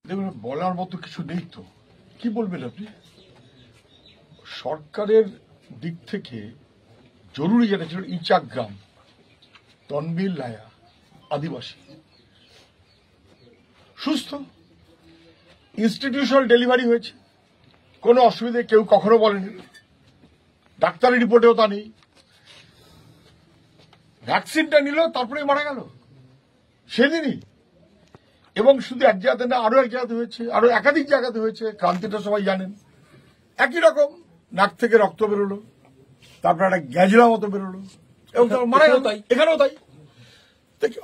দেখুন, বলার মতো কিছু নেই তো। কি বলবেন আপনি? সরকারের দিক থেকে জরুরি যেটা ছিল ইচাক গ্রাম, তনবির লায়া, আদিবাসী সুস্থ, ইনস্টিটিউশনাল ডেলিভারি হয়েছে, কোনো অসুবিধে কেউ কখনো বলেনি, ডাক্তারের রিপোর্টেও তা নেই। ভ্যাকসিনটা নিল, তারপরে মারা গেল সেদিনই। এবং শুধু এক জায়গাতে না, আরো এক জায়গাতে হয়েছে, আরো একাধিক জায়গাতে হয়েছে। ক্রান্তিটা সবাই জানেন। একই রকম নাক থেকে রক্ত বেরোলো, তারপর একটা গ্যাজরা মতো বেরোলো, এবং মারা গেল। এখানেও তাই।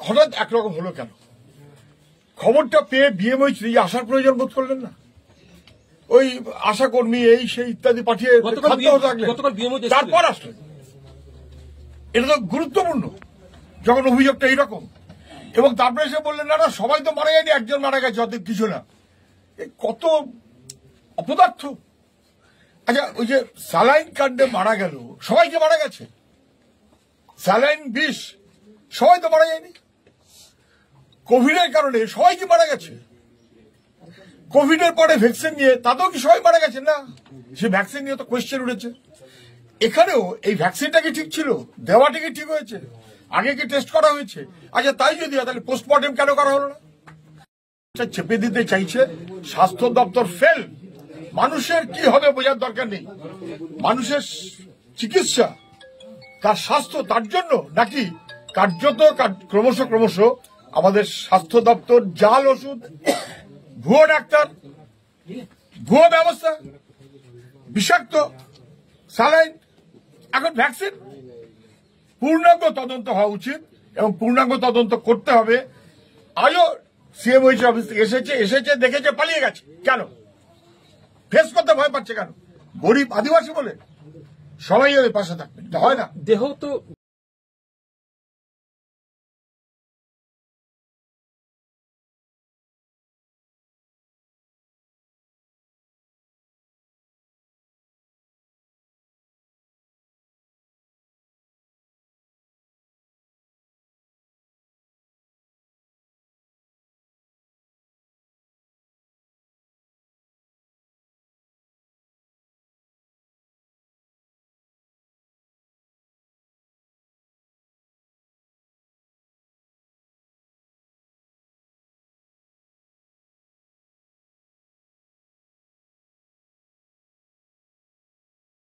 হঠাৎ একরকম হলো কেন? খবরটা পেয়ে বিএমওই আসার প্রয়োজন বোধ করলেন না? ওই আশা কর্মী এই সেই ইত্যাদি পাঠিয়ে তারপর আসলেন। এটা তো গুরুত্বপূর্ণ যখন অভিযোগটা এইরকম। এবং তারপরে এসে বললেন না না, সবাই তো মারা যায়নি, একজন মারা গেছে, অত কিছু না। কত অপদার্থ! আচ্ছা, ওই যে স্যালাইন কাণ্ডে মারা গেল, সবাইকে মারা গেছে। স্যালাইন বিষ, সবাই তো মারা যায়নি। কোভিডের কারণে সবাইকে মারা গেছে। কোভিডের পরে ভ্যাকসিন নিয়ে তাতেও কি সবাই মারা গেছে? না, সে ভ্যাকসিন নিয়ে তো কোয়েশ্চেন উঠেছে। এখানেও এই ভ্যাকসিনটা কি ঠিক ছিল? দেওয়াটা কি ঠিক হয়েছে? আগে কি টেস্ট করা হয়েছে? আচ্ছা, তাই যদি হয় তাহলে পোস্টমর্টেম কেন করা হলো না? চেপে দিতে চাইছে স্বাস্থ্য দপ্তর ফেল। মানুষের কি হবে বোঝার দরকার নেই। মানুষের চিকিৎসা, তার স্বাস্থ্য, তার জন্য নাকি কার্যত ক্রমশ আমাদের স্বাস্থ্য দপ্তর জাল ওষুধ, ভুয়ো ডাক্তার, ভুয়ো ব্যবস্থা, বিষাক্ত স্যালাইন, এখন ভ্যাকসিন। পূর্ণাঙ্গ তদন্ত হওয়া উচিত এবং পূর্ণাঙ্গ তদন্ত করতে হবে। আজও সিএমওইচ অফিস থেকে এসেছে দেখেছে, পালিয়ে গেছে কেন? ফেস করতে ভয় পাচ্ছে কেন? গরিব আদিবাসী বলে সবাই ওই পাশে থাকবে, হয় না। দেহ তো